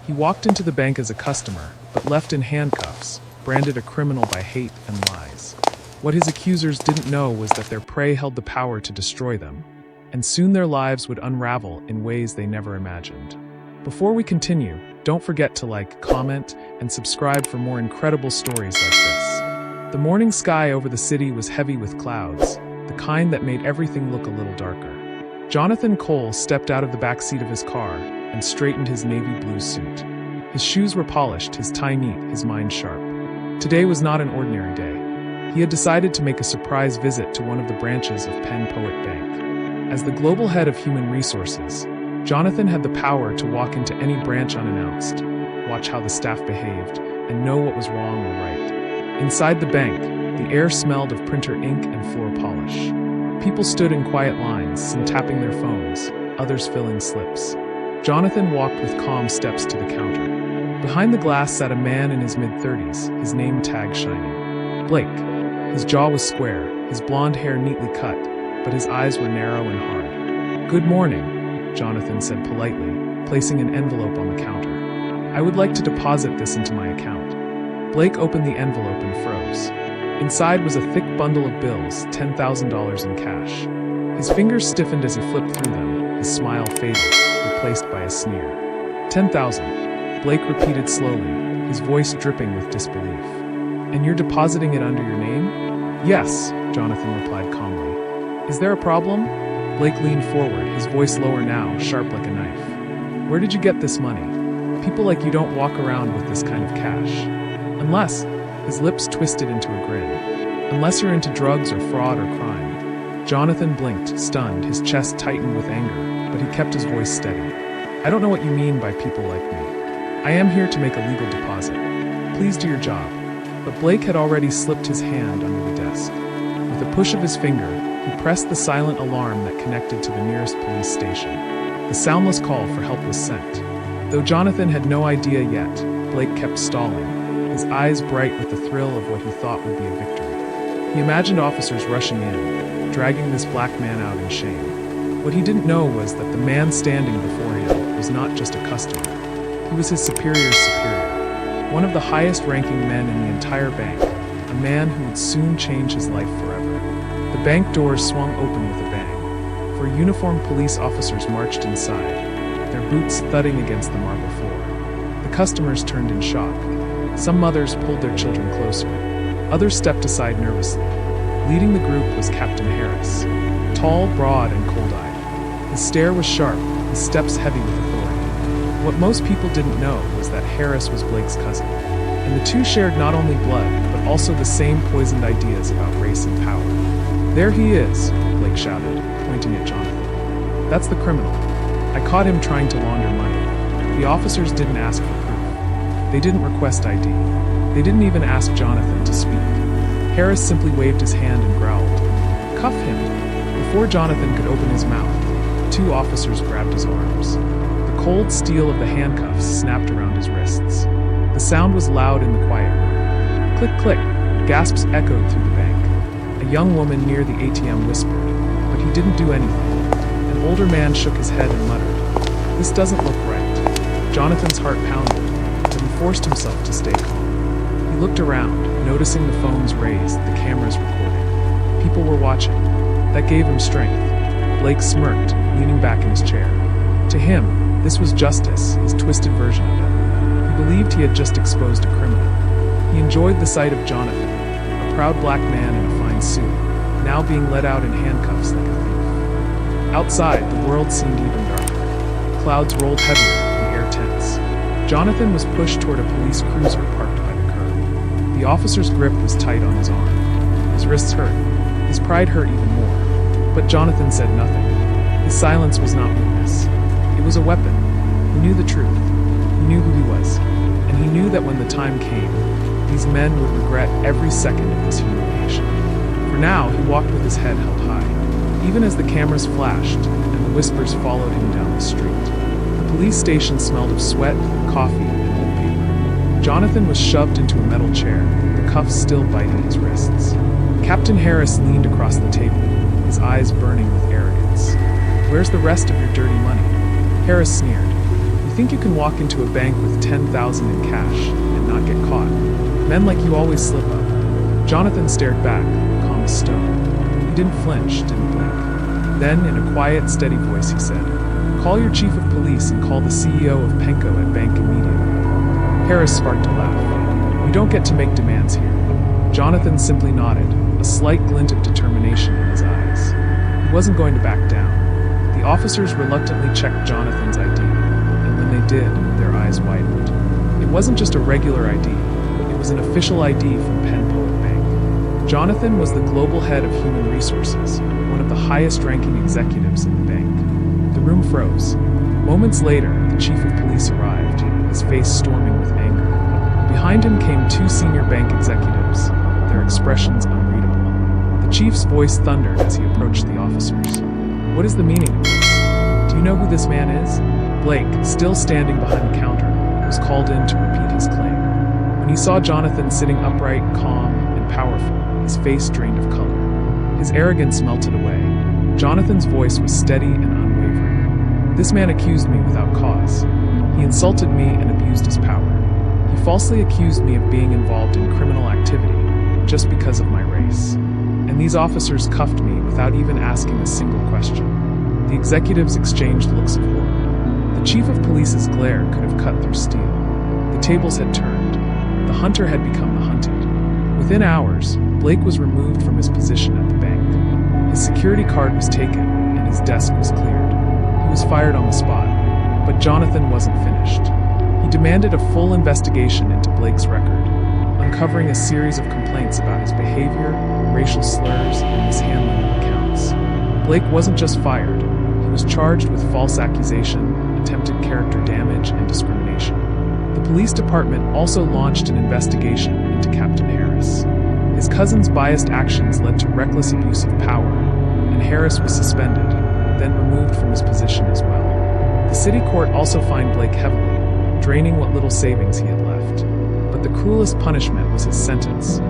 He walked into the bank as a customer, but left in handcuffs, branded a criminal by hate and lies. What his accusers didn't know was that their prey held the power to destroy them, and soon their lives would unravel in ways they never imagined. Before we continue, don't forget to like, comment, and subscribe for more incredible stories like this. The morning sky over the city was heavy with clouds, the kind that made everything look a little darker. Jonathan Cole stepped out of the back seat of his car and straightened his navy blue suit. His shoes were polished, his tie neat, his mind sharp. Today was not an ordinary day. He had decided to make a surprise visit to one of the branches of Penn Poet Bank. As the global head of human resources, Jonathan had the power to walk into any branch unannounced, watch how the staff behaved, and know what was wrong or right. Inside the bank, the air smelled of printer ink and floor polish. People stood in quiet lines, some tapping their phones, others filling slips. Jonathan walked with calm steps to the counter. Behind the glass sat a man in his mid-30s, his name tag shining. Blake. His jaw was square, his blonde hair neatly cut, but his eyes were narrow and hard. "Good morning," Jonathan said politely, placing an envelope on the counter. "I would like to deposit this into my account." Blake opened the envelope and froze. Inside was a thick bundle of bills, $10,000 in cash. His fingers stiffened as he flipped through them, his smile faded, replaced by a sneer. 10,000, Blake repeated slowly, his voice dripping with disbelief. "And you're depositing it under your name?" "Yes," Jonathan replied calmly. "Is there a problem?" Blake leaned forward, his voice lower now, sharp like a knife. "Where did you get this money? People like you don't walk around with this kind of cash. Unless," his lips twisted into a grin, "unless you're into drugs or fraud or crime." Jonathan blinked, stunned, his chest tightened with anger, but he kept his voice steady. "I don't know what you mean by people like me. I am here to make a legal deposit. Please do your job." But Blake had already slipped his hand under the desk. With a push of his finger, he pressed the silent alarm that connected to the nearest police station. The soundless call for help was sent. Though Jonathan had no idea yet, Blake kept stalling, his eyes bright with the thrill of what he thought would be a victory. He imagined officers rushing in, dragging this black man out in shame. What he didn't know was that the man standing before him was not just a customer. He was his superior's superior, one of the highest-ranking men in the entire bank, a man who would soon change his life forever. The bank doors swung open with a bang. 4 uniformed police officers marched inside, their boots thudding against the marble floor. The customers turned in shock. Some mothers pulled their children closer. Others stepped aside nervously. Leading the group was Captain Harris, tall, broad, and cold-eyed. His stare was sharp, his steps heavy with authority. What most people didn't know was that Harris was Blake's cousin, and the two shared not only blood, but also the same poisoned ideas about race and power. "There he is," Blake shouted, pointing at Jonathan. "That's the criminal. I caught him trying to launder money." The officers didn't ask for proof. They didn't request ID. They didn't even ask Jonathan to speak. Harris simply waved his hand and growled, "Cuff him." Before Jonathan could open his mouth, 2 officers grabbed his arms. The cold steel of the handcuffs snapped around his wrists. The sound was loud in the quiet room. Click, click, gasps echoed through the bank. A young woman near the ATM whispered, but he didn't do anything. An older man shook his head and muttered, "This doesn't look right." Jonathan's heart pounded, but he forced himself to stay calm. He looked around, noticing the phones raised, the cameras recording. People were watching. That gave him strength. Blake smirked, leaning back in his chair. To him, this was justice, his twisted version of it. He believed he had just exposed a criminal. He enjoyed the sight of Jonathan, a proud black man in a fine suit, now being led out in handcuffs like a thief. Outside, the world seemed even darker. Clouds rolled heavier, the air tense. Jonathan was pushed toward a police cruiser parked by the curb. The officer's grip was tight on his arm. His wrists hurt. His pride hurt even more. But Jonathan said nothing. His silence was not weakness. It was a weapon. He knew the truth. He knew who he was. And he knew that when the time came, these men would regret every second of this humiliation. For now, he walked with his head held high, even as the cameras flashed and the whispers followed him down the street. The police station smelled of sweat, coffee, and old paper. Jonathan was shoved into a metal chair, the cuffs still biting his wrists. Captain Harris leaned across the table, his eyes burning with arrogance. "Where's the rest of your dirty money?" Harris sneered. "You think you can walk into a bank with 10,000 in cash and not get caught? Men like you always slip up. Jonathan stared back, calm as stone. He didn't flinch, didn't blink. Then, in a quiet, steady voice, he said, "Call your chief of police and call the CEO of Penco at bank immediately." Harris sparked a laugh. "We don't get to make demands here." Jonathan simply nodded, a slight glint of determination in his eyes. He wasn't going to back down. The officers reluctantly checked Jonathan's ID, and when they did, their eyes widened. It wasn't just a regular ID, it was an official ID from Penpoet Bank. Jonathan was the global head of human resources, one of the highest-ranking executives in the bank. The room froze. Moments later, the chief of police arrived, his face storming with anger. Behind him came two senior bank executives, their expressions unreadable. The chief's voice thundered as he approached the officers. "What is the meaning of this? Do you know who this man is?" Blake, still standing behind the counter, was called in to repeat his claim. When he saw Jonathan sitting upright, calm, and powerful, his face drained of color. His arrogance melted away. Jonathan's voice was steady and unwavering. "This man accused me without cause. He insulted me and abused his power. He falsely accused me of being involved in criminal activity just because of my race. And these officers cuffed me without even asking a single question." The executives exchanged looks of horror. The chief of police's glare could have cut through steel. The tables had turned. The hunter had become the hunted. Within hours, Blake was removed from his position at the bank. His security card was taken, and his desk was cleared. He was fired on the spot. But Jonathan wasn't finished. He demanded a full investigation into Blake's record, uncovering a series of complaints about his behavior, racial slurs, and mishandling of accounts. Blake wasn't just fired. He was charged with false accusation, attempted character damage, and discrimination. The police department also launched an investigation into Captain Harris. His cousin's biased actions led to reckless abuse of power, and Harris was suspended, then removed from his position as well. The city court also fined Blake heavily, draining what little savings he had left. But the cruelest punishment was his sentence: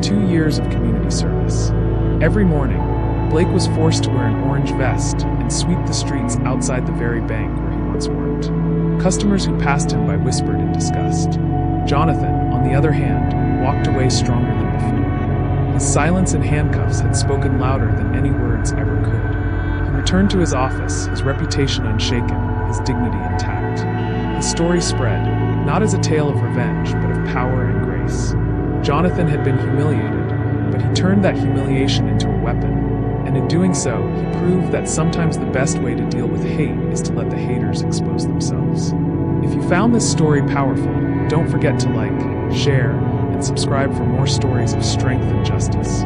2 years of community service. Every morning, Blake was forced to wear an orange vest and sweep the streets outside the very bank where he once worked. Customers who passed him by whispered in disgust. Jonathan, on the other hand, walked away stronger than before. His silence and handcuffs had spoken louder than any words ever could. He returned to his office, his reputation unshaken, his dignity intact. His story spread, not as a tale of revenge, but of power and grace. Jonathan had been humiliated, but he turned that humiliation into a weapon. And in doing so, he proved that sometimes the best way to deal with hate is to let the haters expose themselves. If you found this story powerful, don't forget to like, share, and subscribe for more stories of strength and justice.